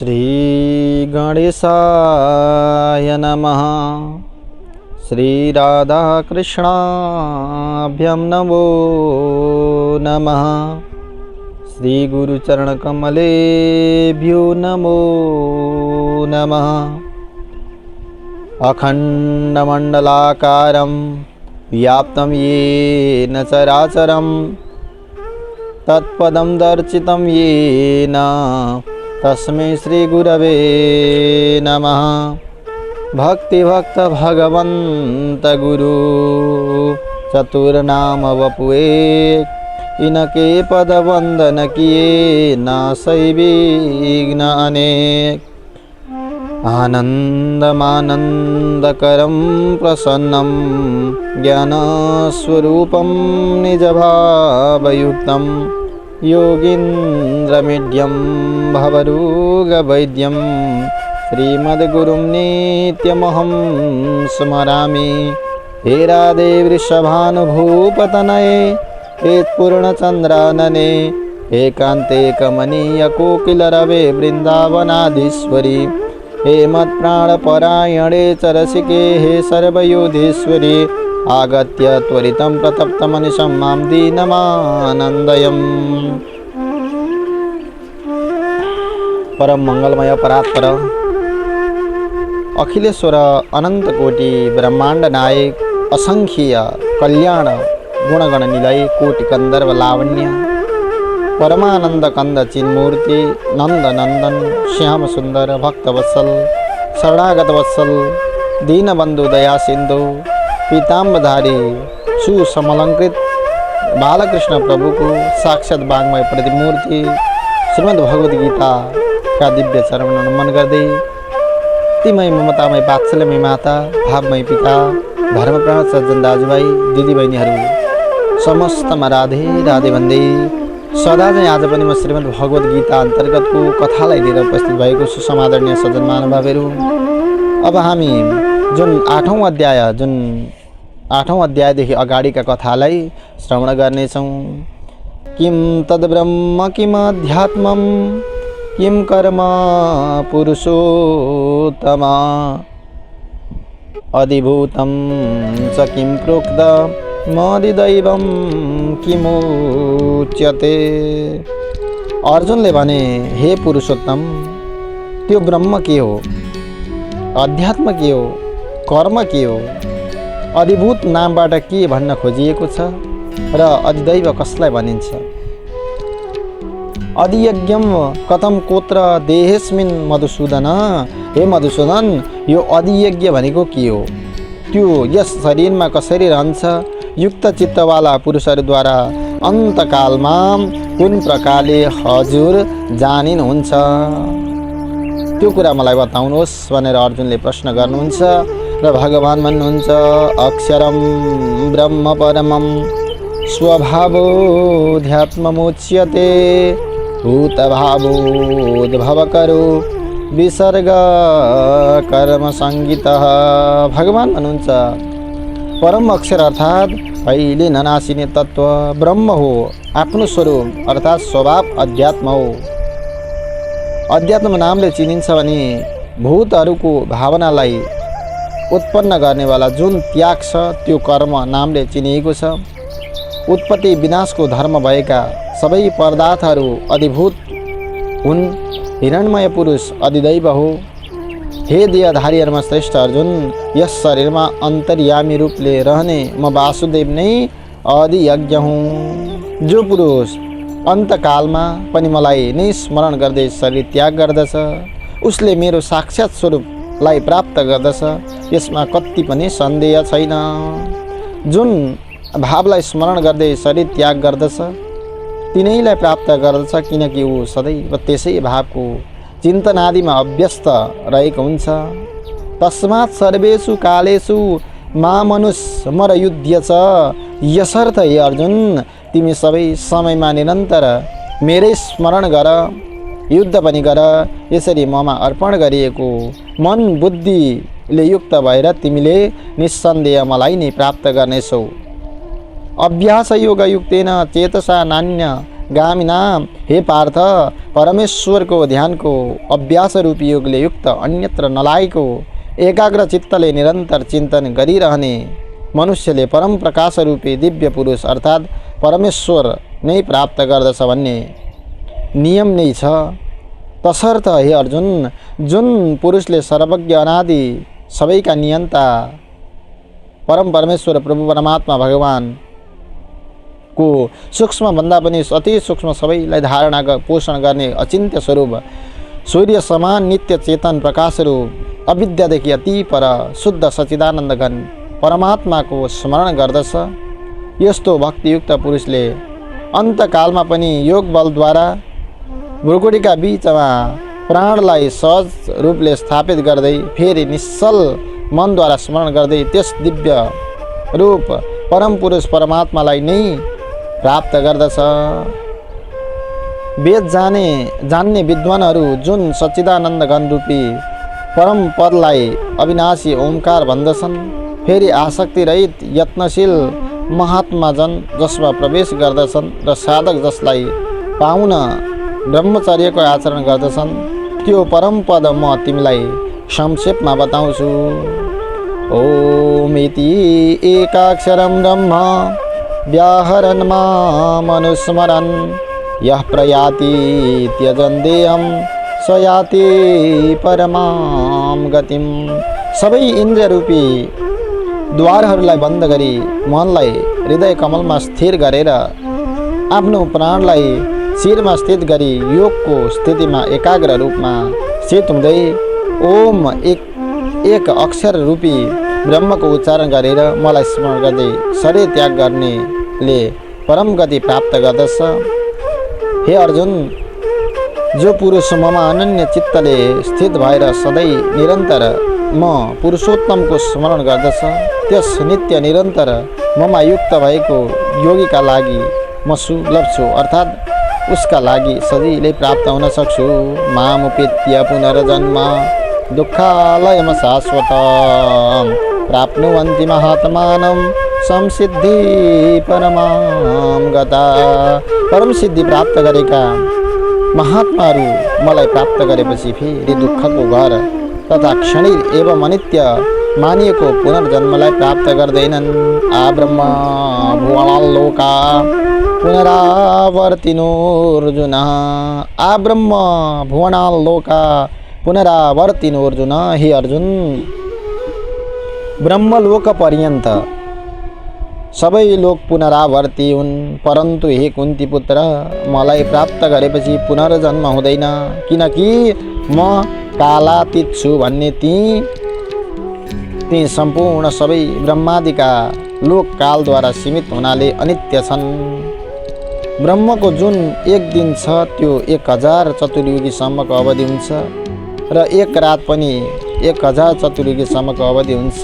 श्री गणेशाय नमः। श्री राधा कृष्णाभ्यं नमो नमः। श्री गुरुचरण कमलेभ्यो नमो नमः। अखंडमंडलाकारं व्याप्तं येन चराचरं तत्पदं दर्शितं येन तस्मै श्री गुरवे नमः। भक्ति भक्त भगवंत गुरु चतुर्नाम वपुए इनके पद वंदन किए नासै विघ्न अनेक। आनंदमानंदकरं प्रसन्नं ज्ञानस्वरूपं निजभावयुक्तं योगीन्द्रमीड्यं भवरोगवैद्यं श्रीमद्गुरुं नित्यमहं स्मरामि। हे राधे वृषभानुभूपतनये हे पूर्णचन्द्रानने एकान्ते कमनीयकोकिलरवे वृन्दावनाधीश्वरी हे मत्प्राणपरायणे चरसिके हे सर्वयोधीश्वरी आगत्य त्वरितं प्रतप्तमनिशं मां दीनमानन्दयम्। परम मंगलमय परात्पर अखिलेश्वर अनंत कोटि ब्रह्मांड नायक असंख्य कल्याण गुणगण निलय कोटि कंदर्व लावण्य परमानंद कंद चिन्मूर्ति नंद नंदन श्याम सुंदर भक्तवत्सल शरणागत वत्सल दीनबंधु दया सिंधु पीताम्बरधारी सुसमलंकृत बालकृष्ण प्रभु को साक्षात वाङ्मय प्रतिमूर्ति श्रीमद् भगवद गीता का दिव्य चरण नमन गर्दै तिमय ममतामय वात्सल्यमय माता भावमय पिता धर्मप्राण सज्जन दाजुभाइ दिदीबहिनीहरू समस्तमा राधे राधे भन्दै सदा चाहिँ आज पनि म श्रीमद् भगवद गीता अन्तर्गतको कथालाई लिएर उपस्थित भएको सुसमादरणीय सज्जन महानुभावहरू। अब हामी जुन आठौँ अध्यायदेखि अगाडिका कथालाई श्रवण गर्नेछौँ। किं तद्ब्रह्म किमध्यात्मं किं कर्म पुरुषोत्तम अधिभूतं च किं प्रोक्तमधिदैवं किमुच्यते। अर्जुनले भने, हे पुरुषोत्तम, त्यो ब्रह्म के हो, अध्यात्म के हो, कर्म के हो, अधिभूत नामबाट के भन्न खोजिएको छ र अधिदैव कसलाई भनिन्छ। अधियज्ञम कथम कोत्र देहेस्मिन् मधुसूदन। हे मधुसूदन, यो अधियज्ञ भनेको के हो, त्यो यस शरीरमा कसरी रहन्छ, युक्त चित्तवाला पुरुषहरूद्वारा अन्तकालमा कुन प्रकारले हजुर जानिनुहुन्छ, त्यो कुरा मलाई बताउनुहोस् भनेर अर्जुनले प्रश्न गर्नुहुन्छ। र भगवान् भन्नुहुन्छ, अक्षरं ब्रह्म परमं स्वभावोऽध्यात्ममुच्यते भूतभावोद्भवकरो विसर्ग कर्म संगीतः। भगवान् भन्नुहुन्छ, परम अक्षर अर्थात् अहिले ननासिने तत्व ब्रह्म हो, आफ्नो स्वरूप अर्थात् स्वभाव अध्यात्म हो। अध्यात्म नामले चिनिन्छ भने भूतहरूको भावनालाई उत्पन्न गर्नेवाला जुन त्याग छ त्यो कर्म नामले चिनिएको छ। उत्पत्ति विनाशको धर्म भएका सबै पदार्थहरू अधिभूत हुन्। हिरण्मय पुरुष अधिदैव हो। हे देहधारीहरूमा श्रेष्ठ अर्जुन, यस शरीरमा अन्तर्यामी रूपले रहने म वासुदेव नै अधियज्ञ हुँ। जो पुरुष अन्तकालमा पनि मलाई नै स्मरण गर्दै शरीर त्याग गर्दछ उसले मेरो साक्षात स्वरूपलाई प्राप्त गर्दछ, यसमा कति पनि सन्देह छैन। जुन भावलाई स्मरण गर्दै शरीर त्याग गर्दछ तिनैलाई प्राप्त गर्दछ, किनकि ऊ सदैव त्यसै भावको चिन्तनादिमा अभ्यस्त रहेको हुन्छ। तस्मात् सर्वेषु कालेषु मामनुस्मरयुध्य च। यसर्थ हे अर्जुन, तिमी सबै समयमा निरन्तर मेरै स्मरण गर, युद्ध पनि गर। यसरी ममा अर्पण गरिएको मन बुद्धिले युक्त भएर तिमीले निस्सन्देह मलाई नै प्राप्त गर्नेछौ। अभ्यास योग युक्तेन चेतसा नान्य गामिनाम, हे पार्थ, परमेश्वरको ध्यानको अभ्यास रूपी योगले युक्त अन्यत्र नलागेको एकाग्र चित्तले निरन्तर चिन्तन गरिरहने मनुष्यले परम प्रकाश रूपी दिव्य पुरुष अर्थात् परमेश्वर नै प्राप्त गर्दछ भन्ने नियम नै छ। तसर्थ हे अर्जुन, जुन पुरुषले सर्वज्ञ अनादि सबैका नियन्ता परम परमेश्वर प्रभु परमात्मा भगवान को सूक्ष्म भन्दा पनि अति सूक्ष्म सबैलाई धारणा पोषण गर्ने अचिन्त्य स्वरूप सूर्य समान नित्य चेतन प्रकाश रूप अविद्यादेखि अति पर शुद्ध सच्चिदानन्द घन परमात्माको स्मरण गर्दछ, यस्तो भक्तियुक्त पुरुषले अन्तकालमा पनि योग बलद्वारा भ्रुकुटीका बीचमा प्राणलाई सहज रूपले स्थापित गर्दै फेरि निश्चल मनद्वारा स्मरण गर्दै त्यस दिव्य रूप परम पुरुष परमात्मालाई नै प्राप्त गर्दछ। वेद जान्ने विद्वानहरू जुन सच्चिदानन्द घन रूपी परम पदलाई अविनाशी ओमकार भन्दछन्, फेरि आसक्ति रहित यत्नशील महात्माजन जसमा प्रवेश गर्दछन् र साधक जसलाई पाउन ब्रह्मचर्यको आचरण गर्दछन्, त्यो परम पद म तिमीलाई संक्षेपमा बताउँछु। ओम इति एकाक्षरं ब्रह्म व्याहरन् मामनुस्मरन् यः प्रयाति त्यजन् देहं स याति परमां गतिम्। सबै इन्द्रिय रूपी द्वारहरूलाई बन्द गरी मनलाई हृदय कमलमा स्थिर गरेर आफ्नो प्राणलाई शिरमा स्थित गरी योगको स्थितिमा एकाग्र रूपमा स्थित हुँदै ओम एक अक्षर रूपी ब्रह्मको उच्चारण गरेर मलाई स्मरण गर्दै शरीर त्याग गर्नेले परम गति प्राप्त गर्दछ। हे अर्जुन, जो पुरुष ममा अनन्य चित्तले स्थित भएर सधैँ निरन्तर म पुरुषोत्तमको स्मरण गर्दछ, त्यस नित्य निरन्तर ममा युक्त भएको योगीका लागि म सुलभ छु, अर्थात् उसका लागि सजिलै प्राप्त हुन सक्छु। मामुपेत्य पुनर्जन्म दुःखालयम शाश्वतम् प्राप्नुवन्ति महात्मानं संसिद्धि परमां गता। परम सिद्धि प्राप्त गरेका महात्माहरू मलाई प्राप्त गरेपछि फेरि दुःखको घर तथा क्षणिक एवं अनित्य मानिएको पुनर्जन्मलाई प्राप्त गर्दैनन्। आब्रह्म भुवनाल्लोका पुनरावर्तिनोऽर्जुन। आब्रह्म भुवनाल्लोका पुनरावर्तिनोऽर्जुन। हे अर्जुन, ब्रह्मलोक पर्यन्त सबै लोक पुनरावर्ती हुन्, परन्तु हे कुन्ती पुत्र, मलाई प्राप्त गरेपछि पुनर्जन्म हुँदैन, किनकि म कालातीत छु भन्ने ती सम्पूर्ण सबै ब्रह्मादिका लोक कालद्वारा सीमित हुनाले अनित्य छन्। ब्रह्मको जुन एक दिन छ त्यो 1000 चतुर्युगीसम्मको अवधि हुन्छ र एक रात पनि 1000 चतुर्युगीसम्मको अवधि हुन्छ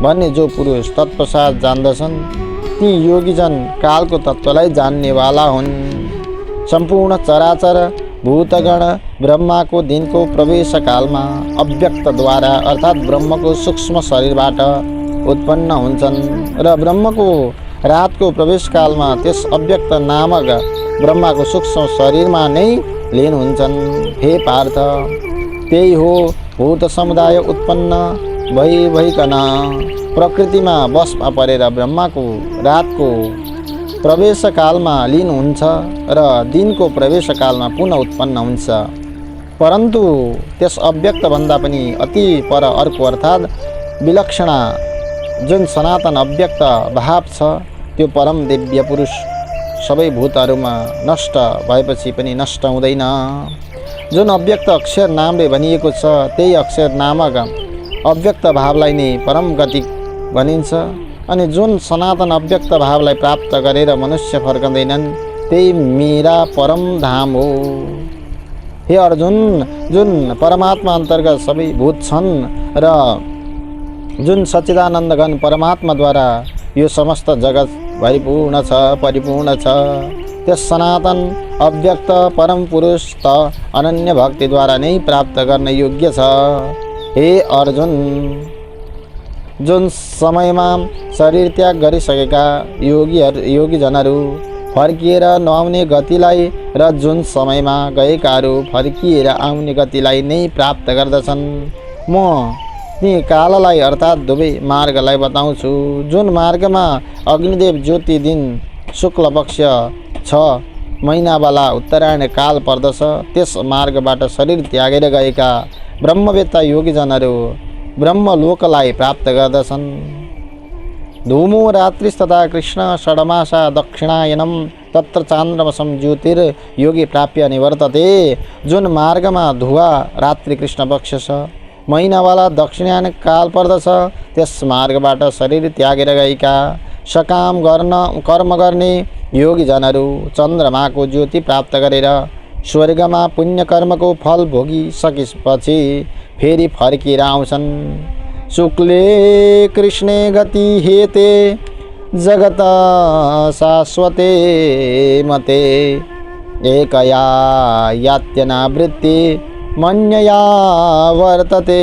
भन्ने जो पुरुष तत्पश्चात जान्दछन्, ती योगीजन कालको तत्त्वलाई जान्नेवाला हुन्। सम्पूर्ण चराचर भूतगण ब्रह्माको दिनको प्रवेश कालमा अव्यक्तद्वारा अर्थात् ब्रह्मको सूक्ष्म शरीरबाट उत्पन्न हुन्छन् र ब्रह्मको रातको प्रवेश कालमा त्यस अव्यक्त नामक ब्रह्माको सूक्ष्म शरीरमा नै लीन हुन्छन्। हे पार्थ, त्यही हो भूत समुदाय उत्पन्न भइकन प्रकृतिमा बसमा परेर ब्रह्माको रातको प्रवेश कालमा लीन हुन्छ र दिनको प्रवेश कालमा पुनः उत्पन्न हुन्छ। परन्तु त्यस अव्यक्त भन्दा पनि अति पर अर्को अर्थात् विलक्षणा जुन सनातन अव्यक्त भाव छ, त्यो परम दिव्य पुरुष सबै भूतहरूमा नष्ट भएपछि पनि नष्ट हुँदैन। जुन अव्यक्त अक्षर नामले भनिएको छ, त्यही अक्षर नामक अव्यक्त भावलाई नै परम गति भनिन्छ। अनि जुन सनातन अव्यक्त भावलाई प्राप्त गरेर मनुष्य फर्कँदैनन्, त्यही मेरा परम धाम हो। हे अर्जुन, जुन परमात्मा अन्तर्गत सबै भूत छन् र जुन सच्चिदानन्द घन परमात्माद्वारा यो समस्त जगत भरिपूर्ण छ, परिपूर्ण छ, त्यस सनातन अव्यक्त परम पुरुष त अनन्य भक्तिद्वारा नै प्राप्त गर्न योग्य छ। हे अर्जुन, जुन समयमा शरीर त्याग गरिसकेका योगीजनहरू फर्किएर नआउने गतिलाई र जुन समयमा गएकाहरू फर्किएर आउने गतिलाई नै प्राप्त गर्दछन्। म ती काललाई अर्थात् दुवै मार्गलाई बताउँछु। जुन मार्गमा अग्निदेव ज्योति दिन शुक्ल पक्ष 6 महिनावाला उत्तरायण काल पर्दछ, त्यस मार्गबाट शरीर त्यागेर गएका ब्रह्मवेत्ता योगीजनहरू ब्रह्मलोकलाई प्राप्त गर्दछन्। धूमो रात्रिस्तथा कृष्ण षडमासा दक्षिणायनम तत्र चान्द्रमसं ज्योतिर्योगी प्राप्य निवर्तते। जुन मार्गमा धुवा रात्रि कृष्ण पक्ष छ, महिनावाला दक्षिणायन काल पर्दछ, त्यस मार्गबाट शरीर त्यागेर गएका सकाम कर्म गर्ने योगीजनहरू चन्द्रमाको ज्योति प्राप्त गरेर स्वर्गमा पुण्यकर्मको फल भोगिसकेपछि फेरि फर्किएर आउँछन्। शुक्ले कृष्णे गति हेते जगत शाश्वते मते एकया यात्यनावृत्ति मन्यया वर्तते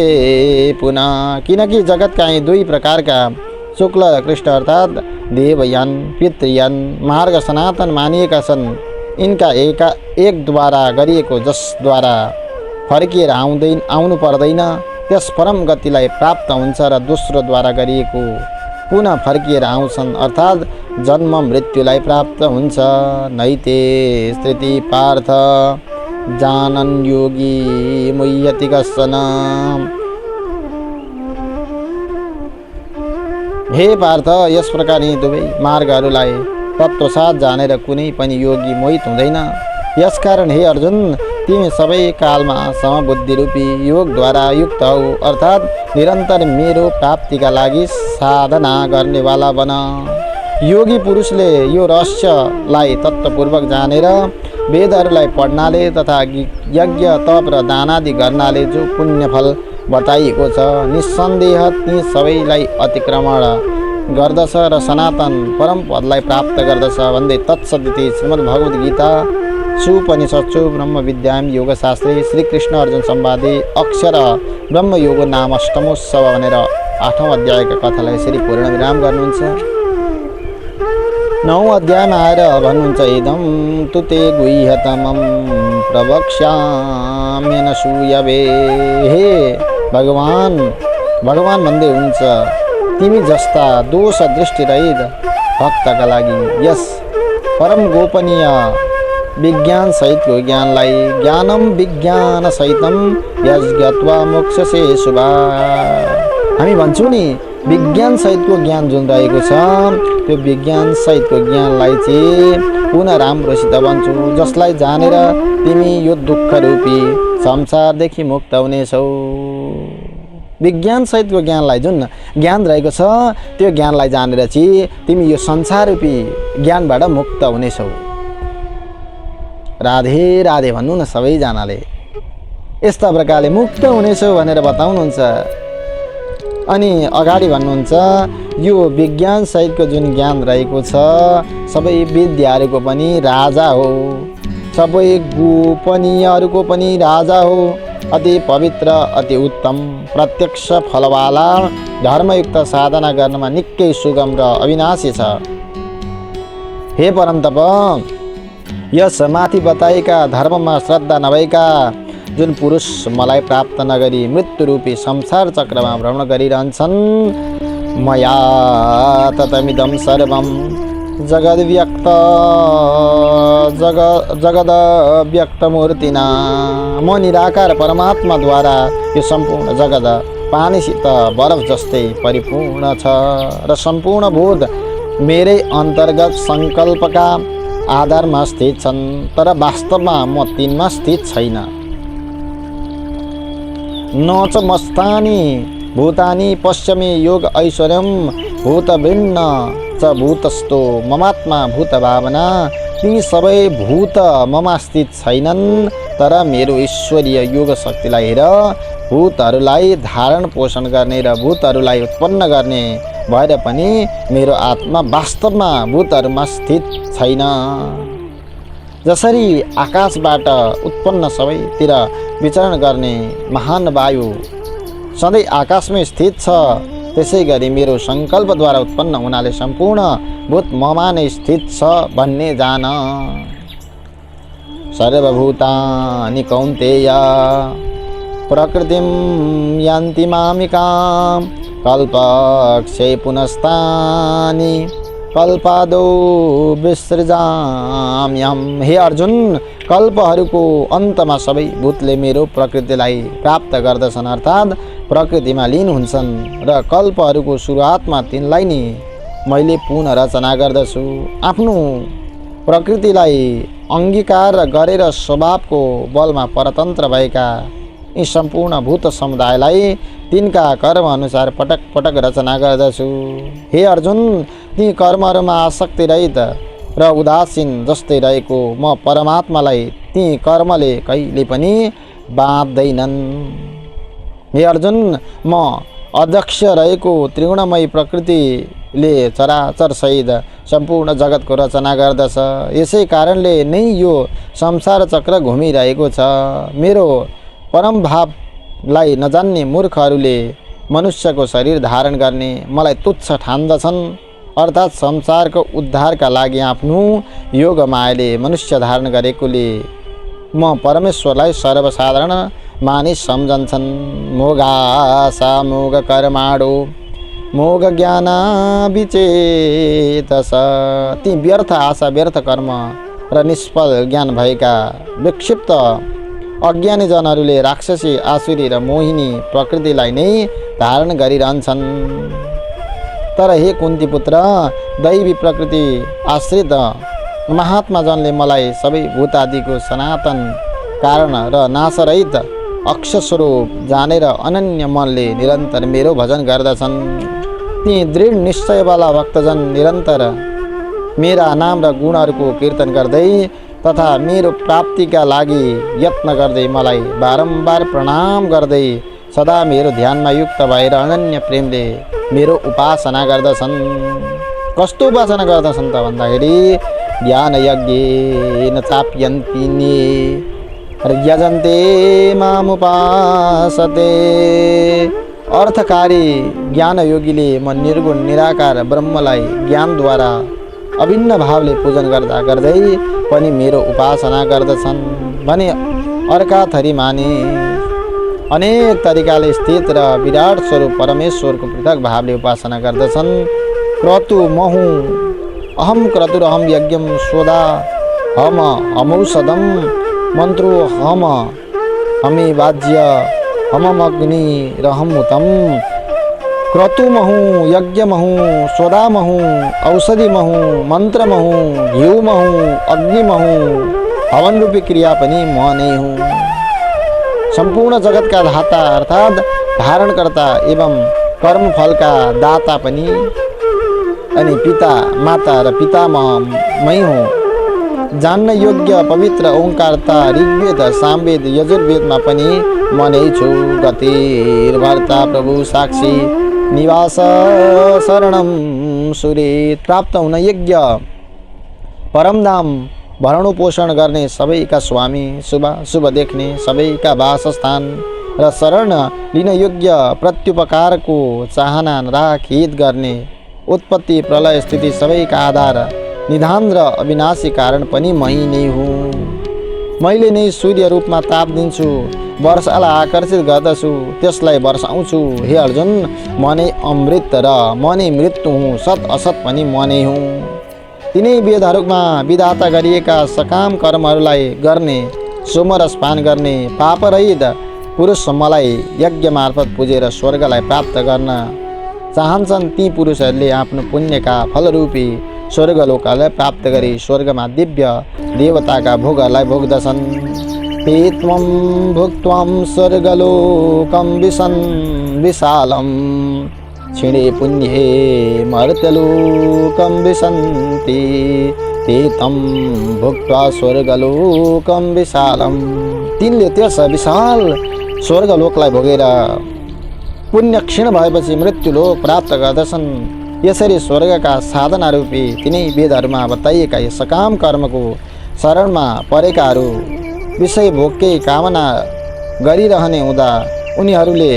पुनः। किनकि जगतका यी दुई प्रकारका शुक्ल र कृष्ण अर्थात् देवयान पितृयान मार्ग सनातन मानिएका छन्। यिनका एकद्वारा गरिएको जसद्वारा फर्किएर आउनु पर्दैन त्यस परम गतिलाई प्राप्त हुन्छ र दोस्रोद्वारा गरिएको पुनः फर्किएर आउँछन् अर्थात् जन्म मृत्युलाई प्राप्त हुन्छ। नैते स्थिति पार्थ जानन् योगी मुह्यति कश्चन। हे पार्थ, यस प्रकार यी दुवै मार्गहरूलाई तत्त्वसाथ जानेर कुनै पनि योगी मोहित हुँदैन। यसकारण हे अर्जुन, तिमी सबै कालमा समबुद्धि रूपी योगद्वारा युक्त हौ, अर्थात् निरन्तर मेरो प्राप्तिका लागि साधना गर्नेवाला बन। योगी पुरुषले यो रहस्यलाई तत्त्वपूर्वक जानेर वेदहरूलाई पढ्नाले तथा यज्ञ तप र दानादि गर्नाले जो पुण्यफल बताइएको छ, निस्सन्देह ती सबैलाई अतिक्रमण गर्दछ र सनातन परम पदलाई प्राप्त गर्दछ भन्दै तत्सदिति श्रीमद्भगवद् गीता सुपनिषत्सु ब्रह्म विद्यायां योगशास्त्रे श्रीकृष्ण अर्जुन संवादे अक्षर ब्रह्मयोग नाम अष्टमोत्सव भनेर 8औं अध्यायका कथालाई यसरी पूर्णविराम गर्नुहुन्छ। 9औं अध्यायमा आएर भन्नुहुन्छ इदं तु ते गुह्यतमं प्रवक्ष्याम्यन सूयवे। हे भगवान भन्दै हुन्छ, तिमी जस्ता दोष दृष्टिरहित भक्तका लागि यस परम गोपनीय विज्ञान सहितको ज्ञानलाई ज्ञानम विज्ञान सहितम यज्ञत्वा मोक्षसे शुभा। हामी भन्छौँ नि विज्ञान सहितको ज्ञान जुन रहेको छ त्यो विज्ञान सहितको ज्ञानलाई चाहिँ पुनः राम्रोसित भन्छु, जसलाई जानेर तिमी यो दुःख रूपी संसारदेखि मुक्त हुनेछौ। विज्ञान सहितको ज्ञानलाई जुन ज्ञान रहेको छ त्यो ज्ञानलाई जानेर चाहिँ तिमी यो संसार रूपी ज्ञानबाट मुक्त हुनेछौ। राधे राधे भन्नु न सबैजनाले। यस्ता प्रकारले मुक्त हुनेछौ भनेर बताउनुहुन्छ। अनि अगाडि भन्नुहुन्छ यो विज्ञान सहितको जुन ज्ञान रहेको छ सबै विद्याहरूको पनि राजा हो, सबै गोपनीयहरूको पनि राजा हो, अति पवित्र अति उत्तम प्रत्यक्ष फलवाला धर्मयुक्त साधना गर्नमा निकै सुगम र अविनाशी छ। हे परन्तप, यस माथि बताएका धर्ममा श्रद्धा नभएका जुन पुरुष मलाई प्राप्त नगरी मृत्यु रूपी संसार चक्रमा भ्रमण गरिरहन्छन्, मया ततमिदं सर्वं जगदव्यक्तमूर्तिना। म निराकार परमात्माद्वारा यो सम्पूर्ण जगत पानीसित बरफ जस्तै परिपूर्ण छ र सम्पूर्ण बोध मेरै अन्तर्गत सङ्कल्पका आधारमा स्थित छन्, तर वास्तवमा म तिनमा स्थित छैन। न च मस्तानि भूतानि पश्चिमे योग ऐश्वर्यम भूत भिन्न च भूतस्थो ममात्मा भूत भावना। ती सबै भूत ममा स्थित छैनन्, तर मेरो ईश्वरीय योग शक्तिलाई हेर भूतहरूलाई धारण पोषण गर्ने र भूतहरूलाई उत्पन्न गर्ने भएर पनि मेरो आत्मा वास्तवमा भूतहरूमा स्थित छैन। जसरी आकाशबाट उत्पन्न सबैतिर विचरण गर्ने महान वायु सधैँ आकाशमै स्थित छ, त्यसै गरी मेरो सङ्कल्पद्वारा उत्पन्न हुनाले सम्पूर्ण भूत ममा नै स्थित छ भन्ने जान। सर्वभूतानि कौन्तेय प्रकृतिं यान्ति मामिकां कल्पक्षये पुनस्तानि कल्पादौ विसृजाम्यहम्। हे अर्जुन, कल्पहरूको अन्तमा सबै भूतले मेरो प्रकृतिलाई प्राप्त गर्दछन्, अर्थात् प्रकृतिमा लीन हुन्छन् र कल्पहरूको सुरुवातमा तिनलाई नि मैले पुनः रचना गर्दछु। आफ्नो प्रकृतिलाई अङ्गीकार गरेर स्वभावको बलमा परतन्त्र भएका यी सम्पूर्ण भूत समुदायलाई तिनका कर्म अनुसार पटक पटक रचना गर्दछु। हे अर्जुन, ती कर्महरूमा आसक्ति रहित र उदासीन जस्तै रहेको म परमात्मालाई ती कर्मले कहिले पनि बाँध्दैनन्। हे अर्जुन, म अध्यक्ष रहेको त्रिगुणमय प्रकृतिले चराचर सहित सम्पूर्ण जगतको रचना गर्दछ। यसै कारणले नै यो संसार चक्र घुमिरहेको छ। मेरो परम भावलाई नजान्ने मूर्खहरूले मनुष्यको शरीर धारण गर्ने मलाई तुच्छ ठान्दछन्, अर्थात् संसारको उद्धारका लागि आफ्नो योग मायाले मनुष्य धारण गरेकोले म परमेश्वरलाई सर्वसाधारण मानिस सम्झन्छन्। मोगासा मोग कर्माणो मोग ज्ञान विचेतस। ती व्यर्थ आशा, व्यर्थ कर्म र निष्फल ज्ञान भएका विक्षिप्त अज्ञानी जनहरूले राक्षसी, आसुरी र मोहिनी प्रकृतिलाई नै धारण गरिरहन्छन्। तर हे कुन्ती पुत्र, दैवी प्रकृति आश्रित महात्मा जनले मलाई सबै भूतादिको सनातन कारण र नाशरहित अक्षर स्वरूप जानेर अनन्य मनले निरन्तर मेरो भजन गर्दछन्। ती दृढ निश्चयवाला भक्तजन निरन्तर मेरा नाम र गुणहरूको कीर्तन गर्दै तथा मेरो प्राप्तिका लागि यत्न गर्दै मलाई बारम्बार प्रणाम गर्दै सदा मेरो ध्यानमा युक्त भएर अनन्य प्रेमले मेरो उपासना गर्दछन्। कस्तो उपासना गर्दछन् त भन्दाखेरि ज्ञान यज्ञेन चाप्यन्ति नि यजन्ते मामुपासते। अर्थकारी ज्ञान योगीले म निर्गुण निराकार ब्रह्मलाई ज्ञानद्वारा अभिन्न भावले पूजन गर्दा गर्दै पनि मेरो उपासना गर्दछन् भने अर्का थरी माने अनेक तरिकाले स्थित र विराट स्वरूप परमेश्वरको पृथक भावले उपासना गर्दछन्। क्रतु महु अहम क्रतुरहम यज्ञम स्वदा हम हमौषधम मन्त्रो हम हमे वाज्य हममग्नि रहमुतम। क्रतुमहु यज्ञमहु स्वदामहु औषधिमहु मन्त्रमहु घिउमहु अग्निमहु हवन रूपी क्रिया पनि म नै हुँ। सम्पूर्ण जगतका धाता अर्थात् धारणकर्ता एवं कर्मफलका दाता पनि अनि पिता, माता र पितामह मै हुँ। जान्न योग्य पवित्र ओंकारता ऋग्वेद, सामवेद, यजुर्वेदमा पनि म नै छु। गतिर्भर्ता प्रभु साक्षी निवास शरणम सूर्य। प्राप्त हुन योग्य परमधाम भरण पोषण गर्ने सबैका स्वामी, शुभ देख्ने सबैका वासस्थान र शरण लिन योग्य प्रत्युपकारको चाहना राखित गर्ने उत्पत्ति प्रलय स्थिति सबैका आधार निधान र अविनाशी कारण पनि मै नै हुँ। मैले नै सूर्य रूपमा ताप दिन्छु, वर्षालाई आकर्षित गर्दछु, त्यसलाई वर्षाउँछु। हे अर्जुन, म नै अमृत र म नै मृत्यु हुँ, सत असत पनि म नै हुँ। तिनै वेदहरूमा विधाता गरिएका सकाम कर्महरूलाई गर्ने, सोमरस पान गर्ने पापरहित पुरुष मलाई यज्ञ मार्फत पुजेर स्वर्गलाई प्राप्त गर्न चाहन्छन्। ती पुरुषहरूले आफ्नो पुण्यका फलरूपी स्वर्गलोकलाई प्राप्त गरी स्वर्गमा दिव्य देवताका भोगहरूलाई भोग्दछन्। ते त्वं भुक्त्वं स्वर्गलोकं विशालं क्षीणे पुण्ये मर्त्यलोकं विशन्ति। ते तं भुक्त्वा स्वर्गलोकं विशालं। तिनले त्यस विशाल स्वर्गलोकलाई भोगेर पुण्य क्षीण भएपछि मृत्युलोक प्राप्त गर्दछन्। यसरी स्वर्गका साधना रूपी तिनै वेदहरूमा बताइएका यस सकाम कर्मको शरणमा परेकाहरू विषय भोगकै कामना गरिरहने हुँदा उनीहरूले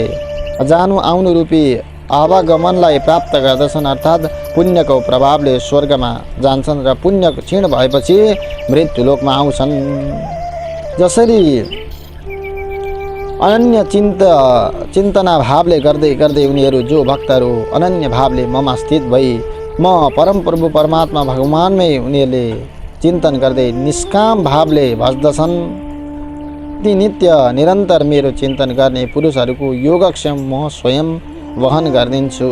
जानु आउनु रूपी आवागमनलाई प्राप्त गर्दछन्, अर्थात् पुण्यको प्रभावले स्वर्गमा जान्छन् र पुण्य क्षीण भएपछि मृत्युलोकमा आउँछन्। जसरी अनन्य चिन्तना भावले गर्दै गर्दै उनीहरू जो भक्तहरू अनन्य भावले ममा स्थित भई म परमप्रभु परमात्मा भगवानमै उनीहरूले चिन्तन गर्दै निष्काम भावले भज्दछन्, ती नित्य निरन्तर मेरो चिन्तन गर्ने पुरुषहरूको योगक्षेम म स्वयं वहन गरिदिन्छु।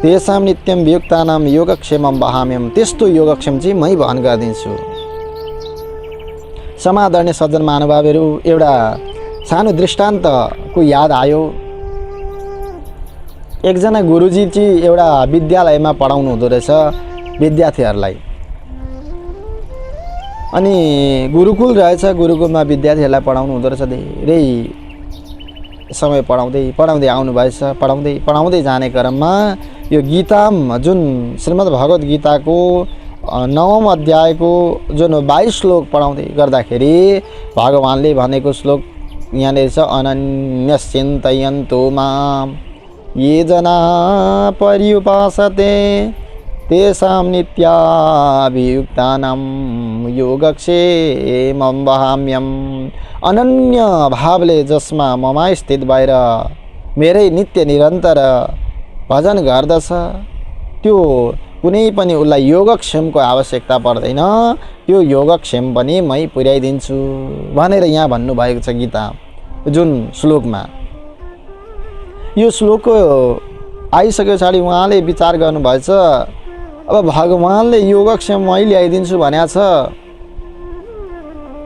तेषां नित्यं वियुक्तानां योगक्षेमं वहाम्यहम्, त्यस्तो योगक्षेम चाहिँ मै वहन गरिदिन्छु। समादरणीय सज्जन महानुभावहरू, एउटा सानो दृष्टान्तको याद आयो। एकजना गुरुजी चाहिँ एउटा विद्यालयमा पढाउनु हुँदो रहेछ विद्यार्थीहरूलाई। अनि गुरुकुल रहेछ, गुरुकुलमा विद्यार्थीहरूलाई पढाउनु हुँदो रहेछ। धेरै समय पढाउँदै आउनुभएछ। पढाउँदै जाने क्रममा यो गीता जुन श्रीमद् भगवत गीताको 9औं अध्यायको जुन 22 श्लोक पढाउँदै गर्दाखेरि भगवानले भनेको श्लोक यहाँनिर छ, अनन्यश्चिन्तयन्तो मां ये जना पर्युपासते तेषां नित्याभियुक्तानां योगक्षेमं वहाम्यहम्। अनन्य भावले जसमा ममा स्थित भएर मेरै नित्य निरन्तर भजन गर्दछ, त्यो कुनै पनि उसलाई योगक्षेमको आवश्यकता पर्दैन, त्यो योगक्षेम पनि मै पुर्याइदिन्छु भनेर यहाँ भन्नुभएको छ गीता जुन श्लोकमा। यो श्लोक आइसके पछाडि उहाँले विचार गर्नुभएछ, अब भगवानले योगक्षेम मै ल्याइदिन्छु भनेको छ,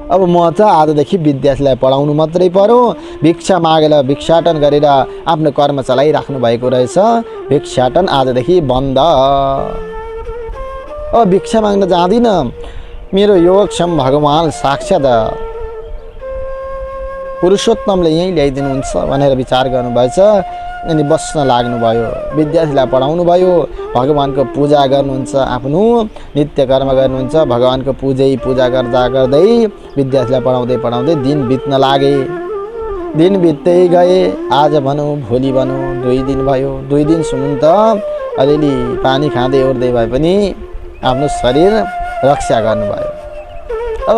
अब म त आजदेखि विद्यार्थीलाई पढाउनु मात्रै पर्यो, भिक्षा मागेर भिक्षाटन गरेर आफ्नो कर्म चलाइराख्नु भएको रहेछ, भिक्षाटन आजदेखि बन्द। अब भिक्षा माग्न जाँदिनँ, मेरो योगक्षेम भगवान साक्षात् पुरुषोत्तमले यहीँ ल्याइदिनुहुन्छ भनेर विचार गर्नुभएछ। अनि बस्न लाग्नुभयो, विद्यार्थीलाई पढाउनु भयो, भगवानको पूजा गर्नुहुन्छ, आफ्नो नित्य कर्म गर्नुहुन्छ, भगवानको पूजा गर्दा गर्दै विद्यार्थीलाई पढाउँदै दिन बित्न लागे। दिन बित्दै गए, आज भनौँ भोलि भनौँ 2 दिन भयो। 2 दिनसम्म त अलिअलि पानी खाँदै ओर्दै भए पनि आफ्नो शरीर रक्षा गर्नुभयो। अब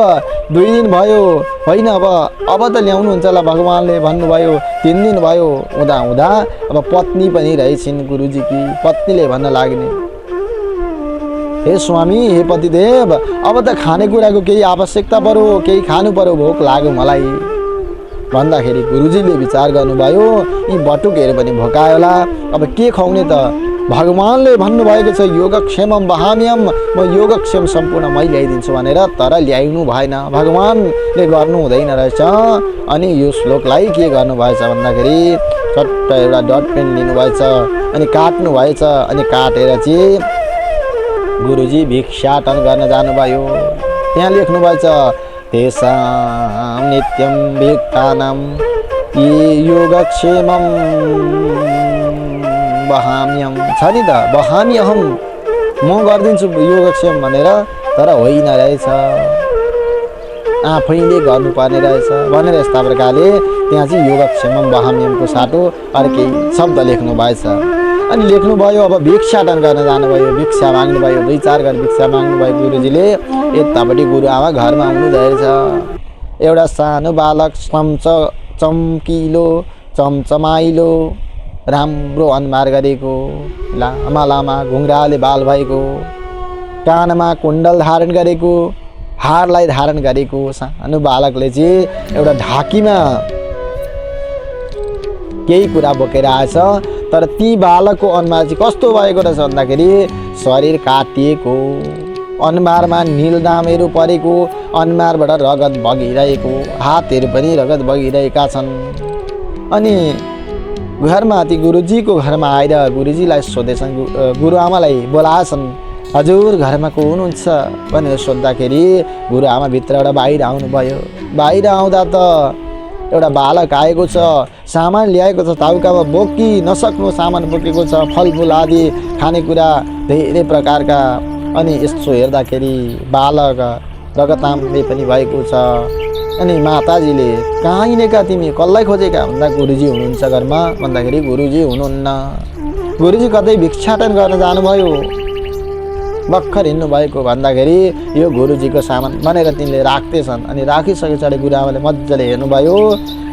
2 दिन भयो, होइन अब त ल्याउनुहुन्छ होला भगवानले भन्नुभयो। 3 दिन भयो, हुँदा अब पत्नी पनि रहेछिन् गुरुजीकी। पत्नीले भन्न लाग्ने, हे स्वामी, हे पतिदेव, अब त खानेकुराको केही आवश्यकता पर्यो, केही खानु पर्यो, भोक लाग्यो मलाई भन्दाखेरि गुरुजीले विचार गर्नुभयो, यी बटुकहरू पनि भोकायो होला, अब के खुवाउने त? भगवानले भन्नुभएको छ योगक्षेमं वहाम्यहम्, म योगक्षेम सम्पूर्ण मै ल्याइदिन्छु भनेर, तर ल्याइनु भएन, भगवानले गर्नु हुँदैन रहेछ। अनि यो श्लोकलाई के गर्नुभएछ भन्दाखेरि चट्ट एउटा डट पेन लिनुभएछ, अनि काट्नु भएछ। अनि काटेर चाहिँ गुरुजी भिक्षाटन गर्न जानुभयो। त्यहाँ लेख्नुभएछ, तेषां नित्यं वियुक्तानां योगक्षेमं वहाम्यहम्, छ नि त, वहाम्यहम्, म गरिदिन्छु योगक्षेम भनेर, तर होइन रहेछ, आफैले गर्नुपर्ने रहेछ भनेर यस्ता प्रकारले त्यहाँ चाहिँ योगक्षेमं वहाम्यहमको साटो अर्कै शब्द लेख्नु भएछ। अनि लेख्नुभयो, अब भिक्षाटन गर्न जानुभयो, भिक्षा माग्नुभयो, 2-4 घर भिक्षा माग्नुभयो गुरुजीले। यतापट्टि गुरुआमा घरमा आउनु रहेछ। एउटा सानो बालक चम्किलो चमचमाइलो राम्रो अनुहार गरेको, लामा लामा घुङ्राले बाल भएको, कानमा कुण्डल धारण गरेको, हारलाई धारण गरेको सानो बालकले चाहिँ एउटा ढाकीमा केही कुरा बोकेर आएछ। तर ती बालकको अनुहार चाहिँ कस्तो भएको रहेछ भन्दाखेरि शरीर काटिएको, अनुहारमा नीलदामहरू परेको, अनुहारबाट रगत बगिरहेको, हातहरू पनि रगत बगिरहेका छन्। अनि घरमा ती गुरुजीको घरमा आएर गुरुजीलाई सोधेछन्, गुरुआमालाई बोलाएछन्, हजुर घरमा को हुनुहुन्छ भनेर सोद्धाखेरि गुरुआमा भित्रबाट बाहिर आउनुभयो। बाहिर आउँदा त एउटा बालक आएको छ, सामान ल्याएको छ, ताउकामा बोकी नसक्नु सामान बोकेको छ, फलफुल आदि खानेकुरा धेरै प्रकारका। अनि यसो हेर्दाखेरि बालक रगताम्बे पनि भएको छ, अनि माताजीले कहाँ हिँडेका तिमी, कसलाई खोजेका भन्दा गुरुजी हुनुहुन्छ घरमा भन्दाखेरि गुरुजी हुनुहुन्न, गुरुजी कतै भिक्षाटन गर्न जानुभयो, भर्खर हिँड्नु भएको भन्दाखेरि यो गुरुजीको सामान भनेर तिनले राख्दैछन्। अनि राखिसके पछाडि गुरुआमाले मजाले हेर्नुभयो,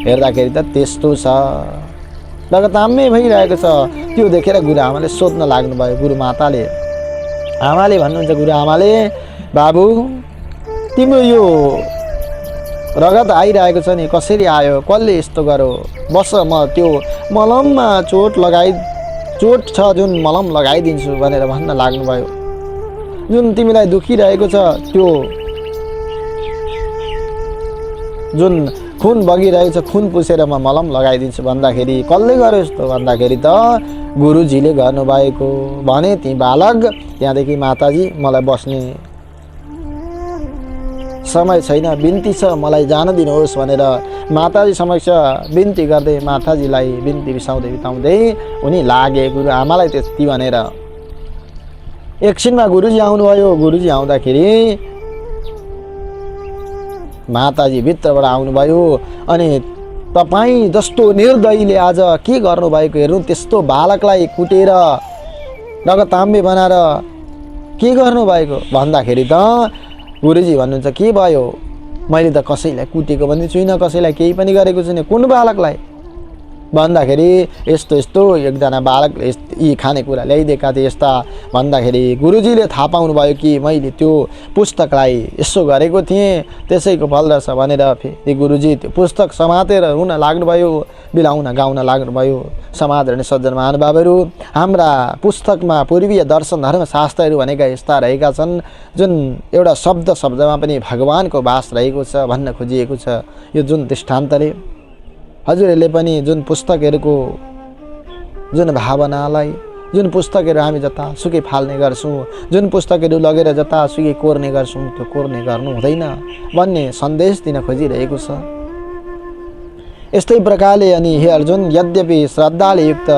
हेर्दाखेरि त त्यस्तो छ, रगताम्मै भइरहेको छ। त्यो देखेर गुरुआमाले सोध्न लाग्नुभयो। गुरुमाताले आमाले भन्नुहुन्छ, गुरुआमाले बाबु तिम्रो यो रगत आइरहेको छ नि, कसरी आयो, कसले यस्तो गर्यो, बस म त्यो मलममा चोट छ जुन मलम लगाइदिन्छु भनेर भन्न लाग्नुभयो। जुन तिमीलाई दुखिरहेको छ त्यो जुन खुन बगिरहेको छ, खुन पुसेर म मलम लगाइदिन्छु भन्दाखेरि कसले गर्यो यस्तो भन्दाखेरि त गुरुजीले गर्नुभएको भने। ती बालक त्यहाँदेखि माताजी मलाई बस्ने समय छैन, बिन्ती छ मलाई जान दिनुहोस् भनेर माताजी समक्ष बिन्ती गर्दै माताजीलाई बिन्ती बिताउँदै उनी लागे गुरुआमालाई त्यति भनेर। एकछिनमा गुरुजी आउनुभयो। गुरुजी आउँदाखेरि माताजी भित्रबाट आउनुभयो अनि तपाईँ जस्तो निर्दयीले आज के गर्नुभएको हेर्नु, त्यस्तो बालकलाई कुटेर रगताम्बे बनाएर के गर्नुभएको भन्दाखेरि त गुरुजी भन्नुहुन्छ, के भयो, मैले त कसैलाई कुटेको पनि छुइनँ, कसैलाई केही पनि गरेको छुइनँ, कुन बालकलाई भन्दाखेरि यस्तो यस्तो एकजना बालकले यी खानेकुरा ल्याइदिएका थिए यस्ता भन्दाखेरि गुरुजीले थाहा पाउनुभयो कि मैले त्यो पुस्तकलाई यसो गरेको थिएँ, त्यसैको फल रहेछ भनेर फेरि गुरुजी त्यो पुस्तक समातेर रुन लाग्नुभयो, बिलाउन गाउन लाग्नुभयो। समादरणीय सज्जन महानुभावहरू, हाम्रा पुस्तकमा पूर्वीय दर्शन धर्मशास्त्रहरू भनेका यस्ता रहेका छन् जुन एउटा शब्दमा पनि भगवानको वास रहेको छ भन्न खोजिएको छ। यो जुन दृष्टान्तले हजुरहरूले पनि जुन पुस्तकहरूको जुन भावनालाई, जुन पुस्तकहरू हामी जतासुकै फाल्ने गर्छौँ, जुन पुस्तकहरू लगेर जतासुकै कोर्ने गर्छौँ, त्यो कोर्ने गर्नु हुँदैन भन्ने सन्देश दिन खोजिरहेको छ। यस्तै प्रकारले अनि हे अर्जुन, यद्यपि श्रद्धाले युक्त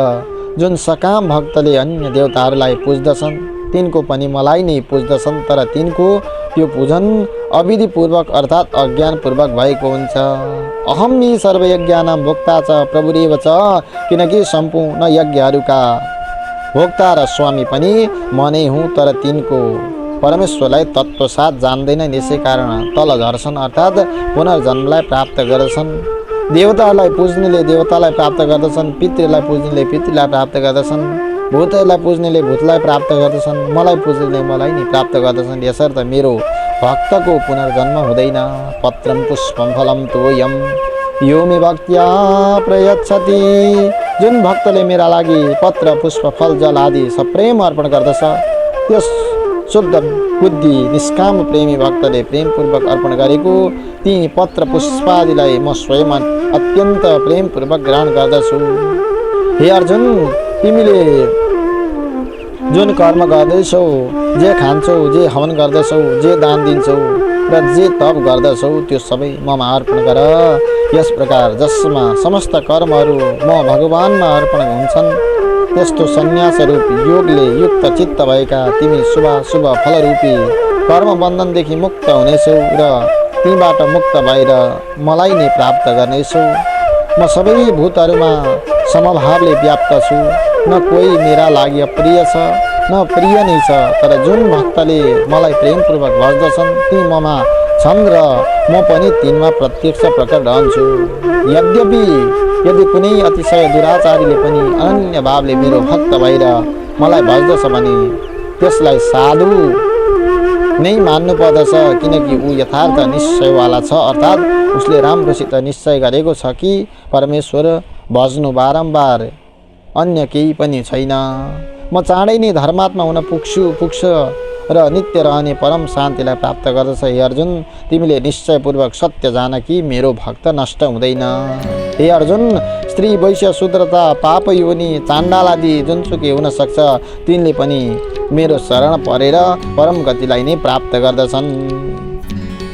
जुन सकाम भक्तले अन्य देवताहरूलाई पुज्दछन् तिनको पनि मलाई नै पुज्दछन्, तर तिनको त्यो पूजन अविधिपूर्वक अर्थात् अज्ञानपूर्वक भएको हुन्छ। अहम हि सर्वयज्ञानां भोक्ता च प्रभुरेव च, किनकि सम्पूर्ण यज्ञहरूका भोक्ता र स्वामी पनि म नै हुँ, तर तिनको परमेश्वरलाई तत्त्वसाथ जान्दैनन्, यसै कारण तल झर्छन् अर्थात् पुनर्जन्मलाई प्राप्त गर्दछन्। देवताहरूलाई पुज्नेले देवतालाई प्राप्त गर्दछन्, पितृलाई पुज्नेले पितृलाई प्राप्त गर्दछन्, भूतहरूलाई पुज्नेले भूतलाई प्राप्त गर्दछन्, मलाई पुज्नेले मलाई नै प्राप्त गर्दछन्। यसर्थ मेरो भक्तको पुनर्जन्म हुँदैन। पत्रम पुष्पम फलम तोयम यो मे भक्त्या प्रयच्छति, जुन भक्तले मेरा लागि पत्र पुष्प फल जल आदि सप्रेम अर्पण गर्दछ, त्यस शुद्ध बुद्धि निष्काम प्रेमी भक्तले प्रेमपूर्वक अर्पण गरेको ती पत्र पुष्पादिलाई म स्वयं अत्यन्त प्रेमपूर्वक ग्रहण गर्दछु। हे अर्जुन, तिमीले जुन कर्म गर्दैछौ, जे खान्छौ, जे हवन गर्दछौ, जे दान दिन्छौ र जे तप गर्दछौ, त्यो सबै ममा अर्पण गर। यस प्रकार जसमा समस्त कर्महरू म भगवानमा अर्पण हुन्छन्, त्यस्तो सन्यास रूपी योगले युक्त चित्त भएका तिमी शुभ फलरूपी कर्म बन्धनदेखि मुक्त हुनेछौ र तीबाट मुक्त भएर मलाई नै प्राप्त गर्नेछौ। म सबै भूतहरूमा समभावले व्याप्त छु, न कोही मेरा लागि अप्रिय छ न प्रिय नै छ, तर जुन भक्तले मलाई प्रेमपूर्वक भज्दछन् ती ममा छन् र म पनि तिनमा प्रत्यक्ष प्रकट रहन्छु। यद्यपि यदि कुनै अतिशय दुराचारीले पनि अनन्य भावले मेरो भक्त भएर मलाई भज्दछ भने त्यसलाई साधु नै मान्नु पर्दछ, किनकि ऊ यथार्थ निश्चयवाला छ, अर्थात् उसले राम्रोसित निश्चय गरेको छ कि परमेश्वर भज्नु बारम्बार अन्य केही पनि छैन। म चाँडै नै धर्मात्मा हुन पुग्छु र नित्य रहने परम शान्तिलाई प्राप्त गर्दछ। हे अर्जुन, तिमीले निश्चयपूर्वक सत्य जान कि मेरो भक्त नष्ट हुँदैन। हे अर्जुन, स्त्री वैश्य शूद्रता पाप योनि चाण्डाल आदि जुनसुकै हुन सक्छ, तिनले पनि मेरो शरण परेर परम गतिलाई नै प्राप्त गर्दछन्।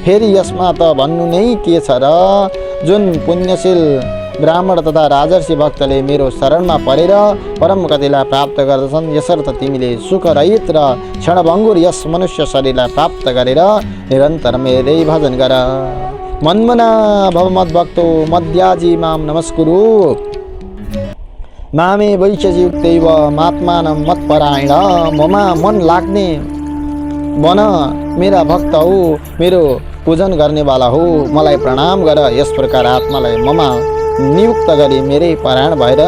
फेरि यसमा त भन्नु नै के छ र, जुन पुण्यशील ब्राह्मण तथा राजर्षि भक्तले मेरो शरणमा परेर परम गतिलाई प्राप्त गर्दछन्। यसर्थ तिमीले सुखरहित र क्षणभङ्गुर यस मनुष्य शरीरलाई प्राप्त गरेर निरन्तर मेरै भजन गर। मन्मना भव मद्भक्तो मद्याजी माम नमस्कुरु मामे वैश्ययुक्तैव मात्मानं मत्परायण ममा मन लाग्ने बन मेरा भक्त हो मेरो पूजन गर्नेवाला हो मलाई प्रणाम गर। यस प्रकार आत्मालाई ममा नियुक्त गरी मेरै परायण भएर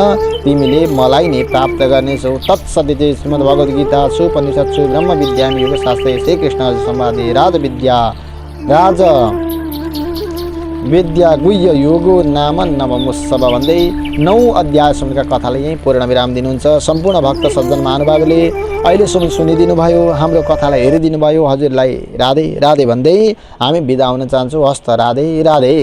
तिमीले मलाई नै प्राप्त गर्नेछौ। तत्सदिति श्रीमद्भगवद्गीता सुपनिषत्सु ब्रह्म विद्यायां योगशास्त्रे श्रीकृष्ण संवादे राज विद्या गुह्य योगो नाम नवमोत्सव भन्दै 9 अध्यायसम्मका कथालाई यहीँ पूर्ण विराम दिनुहुन्छ। सम्पूर्ण भक्त सज्जन महानुभावले अहिलेसम्म सुनिदिनु भयो, हाम्रो कथालाई हेरिदिनु भयो। हजुरलाई राधे राधे भन्दै हामी बिदा हुन चाहन्छौँ। हस्त राधे राधे।